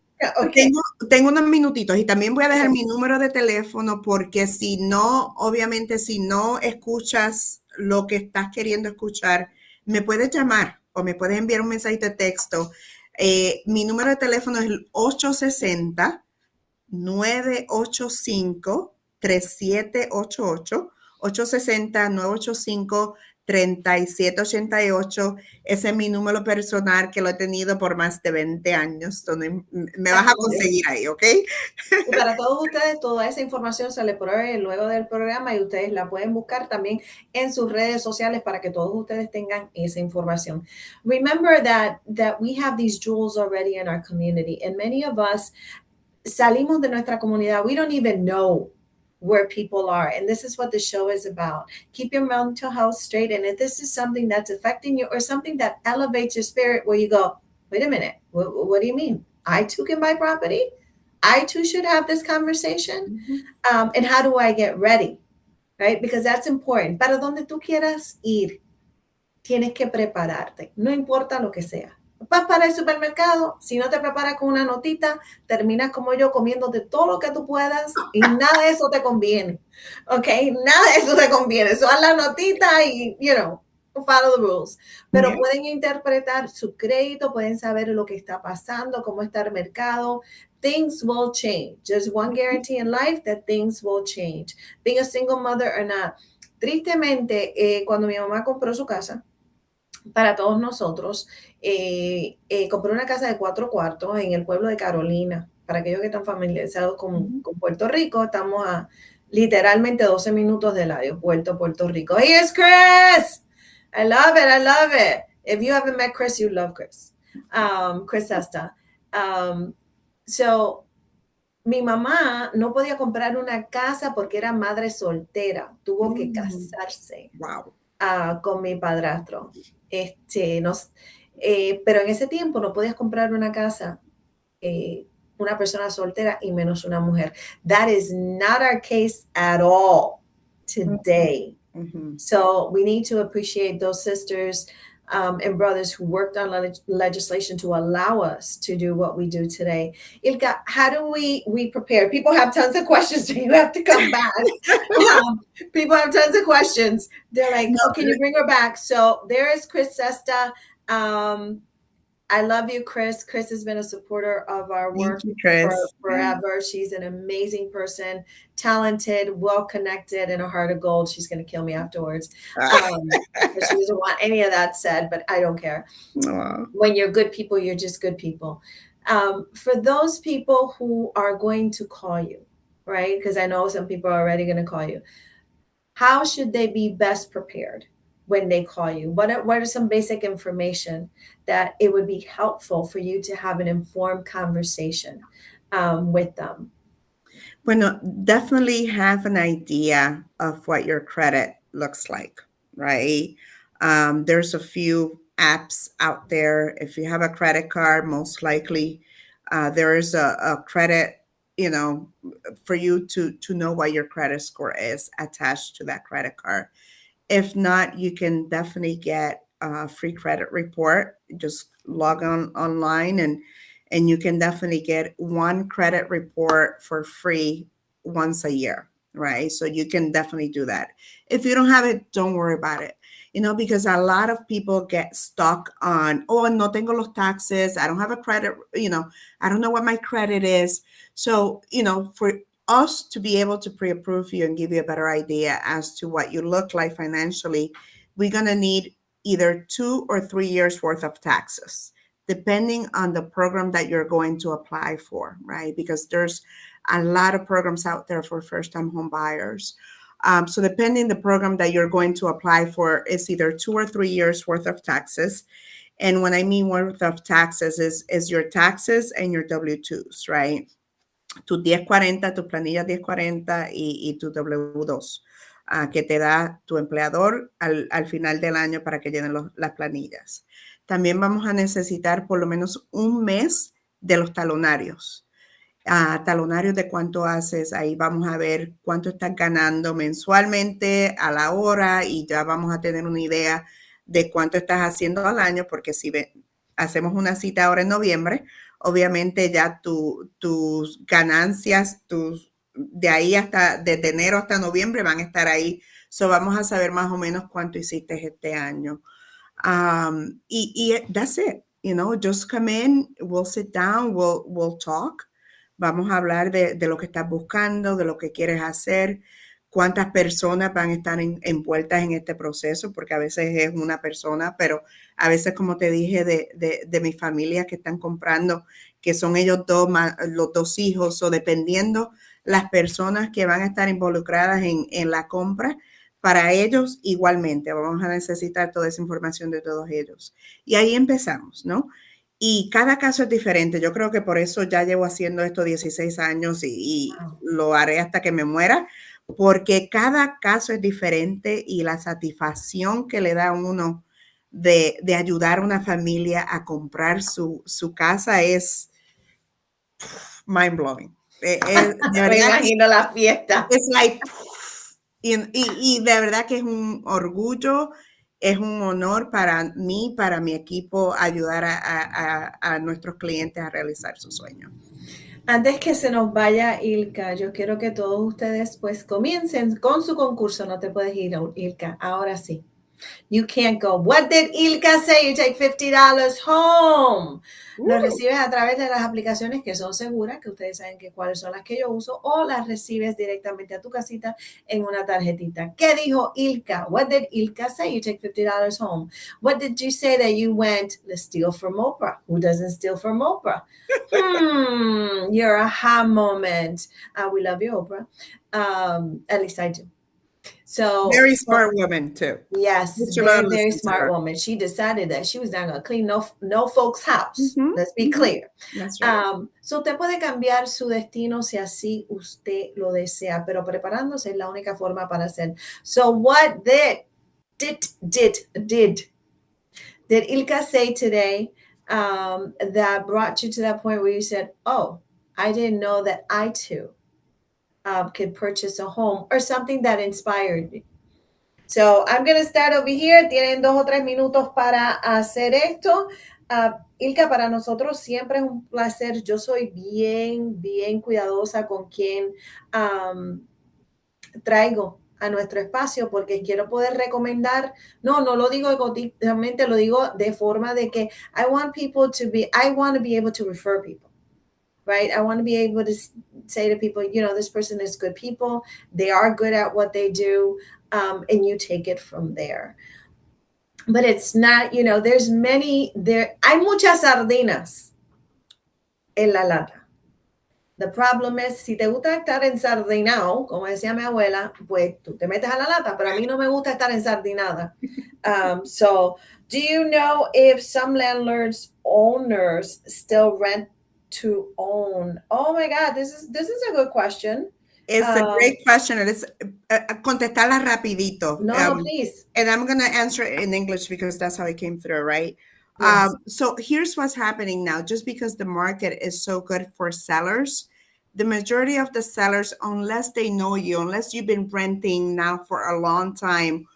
Okay. Tengo unos minutitos y también voy a dejar mi número de teléfono porque si no, obviamente, si no escuchas lo que estás queriendo escuchar, me puedes llamar o me puedes enviar un mensaje de texto. Mi número de teléfono es el 860-985-3788, 860-985-3788. Ese es mi número personal que lo he tenido por más de 20 años. Donde me vas a conseguir ahí, ¿ok? Y para todos ustedes, toda esa información se le provee luego del programa y ustedes la pueden buscar también en sus redes sociales para que todos ustedes tengan esa información. Remember that we have these jewels already in our community, and many of us salimos de nuestra comunidad. We don't even know where people are. And this is what the show is about. Keep your mental health straight. And if this is something that's affecting you or something that elevates your spirit where you go, wait a minute, what do you mean? I too can buy property? I too should have this conversation? And how do I get ready? Right? Because that's important. Para donde tú quieras ir, tienes que prepararte. No importa lo que sea. Vas para el supermercado, si no te preparas con una notita, terminas como yo comiéndote todo lo que tú puedas y nada de eso te conviene. ¿Ok? Nada de eso te conviene. So, haz la notita y, follow the rules. Pero pueden interpretar su crédito, pueden saber lo que está pasando, cómo está el mercado. Things will change. There's one guarantee in life that things will change. Being a single mother or not. Tristemente, cuando mi mamá compró su casa, para todos nosotros, compré una casa de 4 cuartos en el pueblo de Carolina. Para aquellos que están familiarizados con Puerto Rico, estamos a literalmente 12 minutos del aeropuerto Puerto Rico. Here's Chris! I love it, I love it. If you haven't met Chris, you love Chris. Chris Sesta. So, mi mamá no podía comprar una casa porque era madre soltera. Tuvo que casarse. Wow. Con mi padrastro. Pero en ese tiempo no podías comprar una casa, una persona soltera y menos una mujer. That is not our case at all today. So we need to appreciate those sisters and brothers who worked on legislation to allow us to do what we do today. Ilka, how do we prepare? People have tons of questions, so you have to come back. People have tons of questions. They're like, oh, can you bring her back? So there is Chris Sesta. I love you, Chris. Chris has been a supporter of our work forever. She's an amazing person, talented, well-connected, and a heart of gold. She's going to kill me afterwards. She doesn't want any of that said, but I don't care. When you're good people, you're just good people. For those people who are going to call you, right? Because I know some people are already going to call you. How should they be best prepared when they call you? What are some basic information that it would be helpful for you to have an informed conversation with them? Bueno, definitely have an idea of what your credit looks like, right? There's a few apps out there. If you have a credit card, most likely there is a credit, for you to know what your credit score is attached to that credit card. If not, you can definitely get a free credit report. Just log on online and you can definitely get one credit report for free once a year, right? So you can definitely do that. If you don't have it, don't worry about it. Because a lot of people get stuck on, oh, no tengo los taxes. I don't have a credit, I don't know what my credit is. So, for us to be able to pre-approve you and give you a better idea as to what you look like financially, we're going to need either 2 or 3 years worth of taxes, depending on the program that you're going to apply for, right? Because there's a lot of programs out there for first-time home buyers. So depending the program that you're going to apply for is either 2 or 3 years worth of taxes. And when I mean worth of taxes is your taxes and your W-2s, right? Tu 1040, tu planilla 1040 y tu W2, que te da tu empleador al final del año para que llenen las planillas. También vamos a necesitar por lo menos un mes de los talonarios. Talonarios de cuánto haces, ahí vamos a ver cuánto estás ganando mensualmente a la hora y ya vamos a tener una idea de cuánto estás haciendo al año, porque si hacemos una cita ahora en noviembre, obviamente ya tus ganancias, de ahí desde enero hasta noviembre van a estar ahí. So vamos a saber más o menos cuánto hiciste este año. Y that's it. Just come in, we'll sit down, we'll talk. Vamos a hablar de lo que estás buscando, de lo que quieres hacer, cuántas personas van a estar envueltas en este proceso, porque a veces es una persona, pero a veces, como te dije, de mi familia que están comprando, que son ellos dos, los dos hijos, o dependiendo las personas que van a estar involucradas en la compra, para ellos igualmente vamos a necesitar toda esa información de todos ellos. Y ahí empezamos, ¿no? Y cada caso es diferente. Yo creo que por eso ya llevo haciendo esto 16 años y lo haré hasta que me muera, porque cada caso es diferente y la satisfacción que le da a uno de ayudar a una familia a comprar su casa es mind blowing. Me imagino la fiesta. Es like, y de verdad que es un orgullo, es un honor para mí, para mi equipo, ayudar a nuestros clientes a realizar su sueño. Antes que se nos vaya Ilka, yo quiero que todos ustedes pues comiencen con su concurso. No te puedes ir, Ilka, ahora sí. You can't go. What did Ilka say? You take $50 home. Los recibes a través de las aplicaciones que son seguras, que ustedes saben que cuáles son las que yo uso, o las recibes directamente a tu casita en una tarjetita. ¿Qué dijo Ilka? What did Ilka say? You take $50 home. What did you say that you went? Let's steal from Oprah. Who doesn't steal from Oprah? Your aha moment. We love you, Oprah. At least I do. So very smart woman too. Yes, very smart woman. She decided that she was not going to clean no folks' house. Let's be clear. That's right. So usted puede cambiar su destino si así usted lo desea, pero preparándose es la única forma para hacer. So what did Ilka say today that brought you to that point where you said, oh, I didn't know that I too could purchase a home, or something that inspired me? So I'm going to start over here. Tienen 2 o 3 minutos para hacer esto. Ilka, para nosotros siempre es un placer. Yo soy bien cuidadosa con quien traigo a nuestro espacio, porque quiero poder recomendar. No lo digo egoístamente, lo digo de forma de que I want to be able to refer people. Right? I want to be able to say to people, this person is good people. They are good at what they do. And you take it from there. But it's not, hay muchas sardinas en la lata. The problem is, si te gusta estar ensardinado, como decía mi abuela, pues tú te metes a la lata, pero a mí no me gusta estar ensardinada. So do you know if some owners still rent to own? Oh my God, this is a good question. It's a great question. It's contestarla rapidito. No, please. And I'm going to answer it in English because that's how it came through, right? Yes. So here's what's happening now. Just because the market is so good for sellers, the majority of the sellers, unless they know you, unless you've been renting now for a long time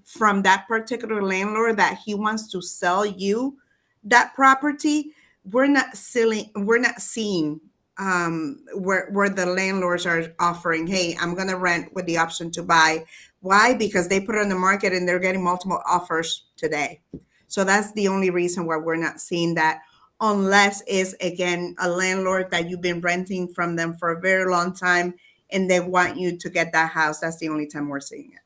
from that particular landlord that he wants to sell you that property, we're not seeing where the landlords are offering, hey, I'm going to rent with the option to buy. Why? Because they put it on the market and they're getting multiple offers today. So that's the only reason why we're not seeing that, unless it's, again, a landlord that you've been renting from them for a very long time and they want you to get that house. That's the only time we're seeing it.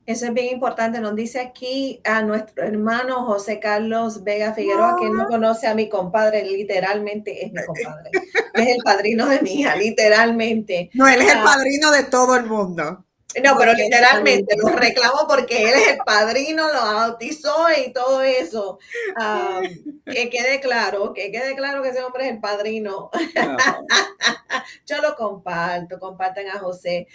Eso es bien importante. Nos dice aquí a nuestro hermano José Carlos Vega Figueroa, que no conoce a mi compadre, literalmente es mi compadre. Es el padrino de mi hija, literalmente. No, él es el padrino de todo el mundo. No, pero literalmente lo reclamo porque él es el padrino, lo bautizó y todo eso. Que quede claro que ese hombre es el padrino. No. Yo lo comparto, compartan a José.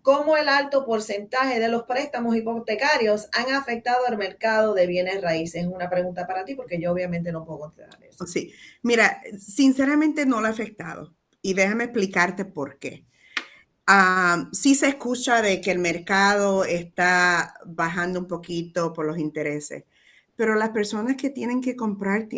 ¿Cómo el alto porcentaje de los préstamos hipotecarios han afectado al mercado de bienes raíces? Es una pregunta para ti porque yo obviamente no puedo contestar eso. Sí, mira, sinceramente no lo ha afectado y déjame explicarte por qué. Sí se escucha de que el mercado está bajando un poquito por los intereses, pero las personas que tienen que comprar,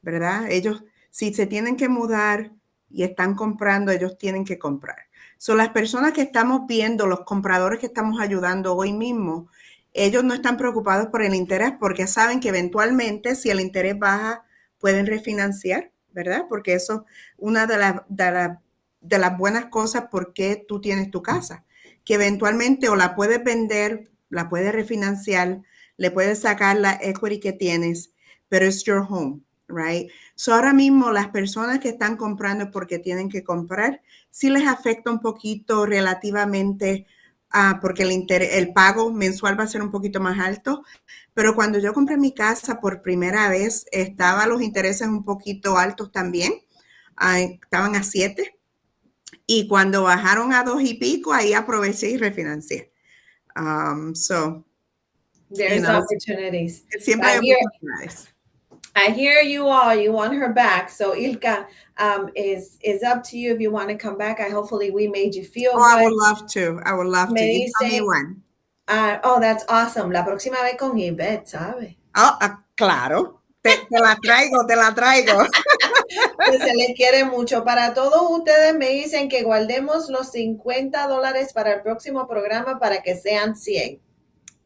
¿verdad? Ellos, si se tienen que mudar y están comprando, ellos tienen que comprar. Son las personas que estamos viendo, los compradores que estamos ayudando hoy mismo, ellos no están preocupados por el interés porque saben que eventualmente si el interés baja pueden refinanciar, ¿verdad? Porque eso es una de las buenas cosas por qué tú tienes tu casa, que eventualmente o la puedes vender, la puedes refinanciar, le puedes sacar la equity que tienes, pero es your home, right? So ahora mismo las personas que están comprando porque tienen que comprar, sí les afecta un poquito relativamente porque el pago mensual va a ser un poquito más alto, pero cuando yo compré mi casa por primera vez, estaban los intereses un poquito altos también, estaban a 7, y cuando bajaron a 2 y pico, ahí aproveché y refinancié. So, there's opportunities. Siempre hay oportunidades. I hear you all. You want her back. So Ilka, is up to you if you want to come back. Hopefully we made you feel good. I would love to. You tell me when. That's awesome. La próxima vez con Yvette, ¿sabes? Claro. Te la traigo. Que se les quiere mucho. Para todos ustedes me dicen que guardemos los $50 para el próximo programa para que sean 100.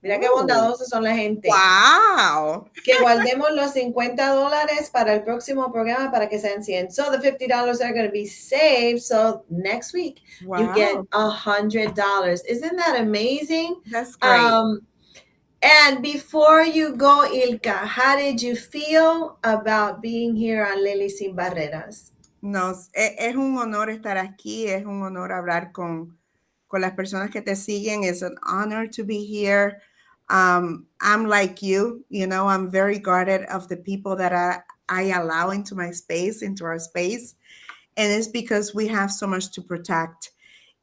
Mira qué bondadosos son la gente. ¡Wow! Que guardemos los $50 para el próximo programa para que sean 100. So the $50 are going to be saved. So next week you get $100. Isn't that amazing? That's great. And before you go, Ilka, how did you feel about being here on Lily Sin Barreras? No, es un honor estar aquí. Es un honor hablar con las personas que te siguen. It's an honor to be here. I'm like you, I'm very guarded of the people that I allow into my space, into our space. And it's because we have so much to protect.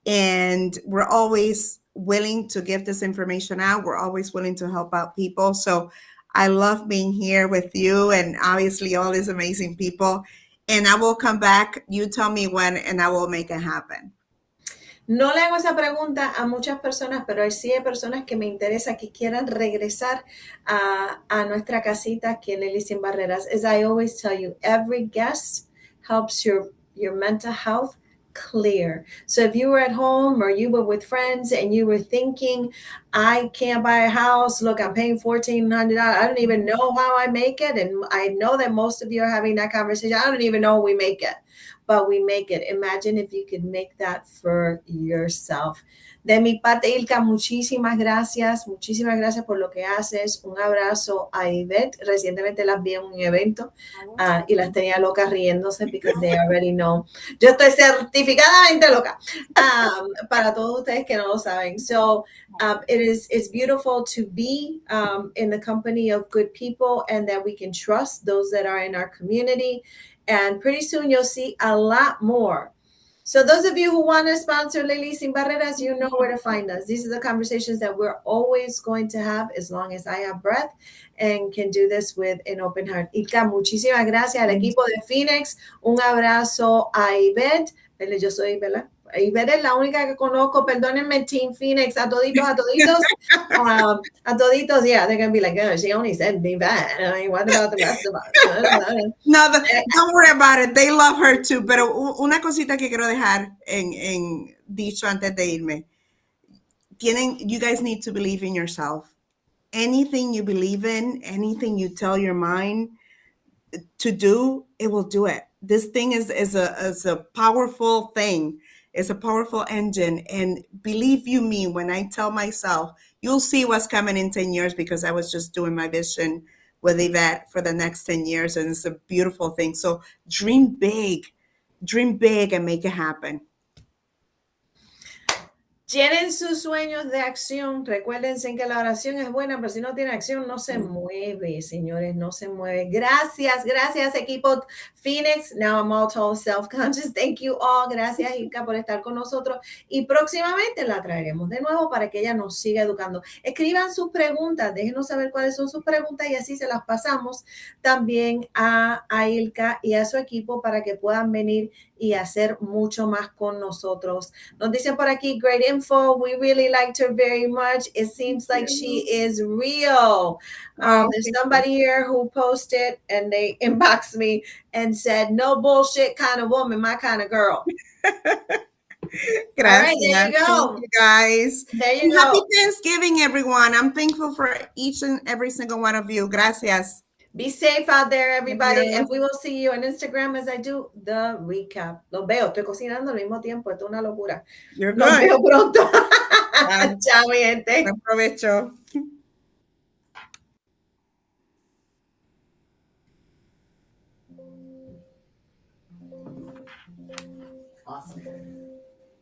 And we're always willing to give this information out. We're always willing to help out people. So I love being here with you and obviously all these amazing people. And I will come back. You tell me when, and I will make it happen. No le hago esa pregunta a muchas personas, pero sí hay personas que me interesa que quieran regresar a nuestra casita aquí en Lily Sin Barreras. As I always tell you, every guest helps your mental health clear. So if you were at home or you were with friends and you were thinking, I can't buy a house, look, I'm paying $1,400. I don't even know how I make it. And I know that most of you are having that conversation. I don't even know how we make it. But we make it. Imagine if you could make that for yourself. De mi parte, Ilka, muchísimas gracias. Muchísimas gracias por lo que haces. Un abrazo a Yvette. Recientemente las vi en un evento y las tenía locas riéndose because they already know. Yo estoy certificadamente loca. Para todos ustedes que no lo saben. So it's beautiful to be in the company of good people and that we can trust those that are in our community. And pretty soon you'll see a lot more. So those of you who want to sponsor Lily Sin Barreras, you know where to find us. These are the conversations that we're always going to have as long as I have breath and can do this with an open heart. Ilka, muchísimas gracias al equipo de Phoenix. Un abrazo a Yvette. Yo soy, ¿verdad? Ivette es la única que conozco. Perdónenme, Team Phoenix, a toditos, a toditos. Yeah, they're gonna be like, oh, she only said Yvette. I mean, what about the rest of us? No, don't worry about it. They love her too. Pero una cosita que quiero dejar en dicho antes de irme. You guys need to believe in yourself. Anything you believe in, anything you tell your mind to do, it will do it. This thing is a powerful thing. It's a powerful engine. And believe you me, when I tell myself, you'll see what's coming in 10 years, because I was just doing my vision with Yvette for the next 10 years. And it's a beautiful thing. So dream big and make it happen. Llenen sus sueños de acción. Recuérdense que la oración es buena, pero si no tiene acción, no se mueve, señores, no se mueve. Gracias, equipo Phoenix. Now I'm all total self-conscious. Thank you all. Gracias, Ilka, por estar con nosotros. Y próximamente la traeremos de nuevo para que ella nos siga educando. Escriban sus preguntas, déjenos saber cuáles son sus preguntas y así se las pasamos también a Ilka y a su equipo para que puedan venir y hacer mucho más con nosotros. Nos dicen por aquí, great info. We really liked her very much. It seems like she is real. There's somebody here who posted and they inboxed me and said, no bullshit kind of woman, my kind of girl. Gracias. All right, there you go. Thank you guys. There you go. Happy Thanksgiving, everyone. I'm thankful for each and every single one of you. Gracias. Be safe out there, everybody. And we will see you on Instagram as I do the recap. Los veo, estoy cocinando al mismo tiempo. Esto es una locura. You're good. Los veo pronto. Chao, mi gente. Buen provecho. Awesome.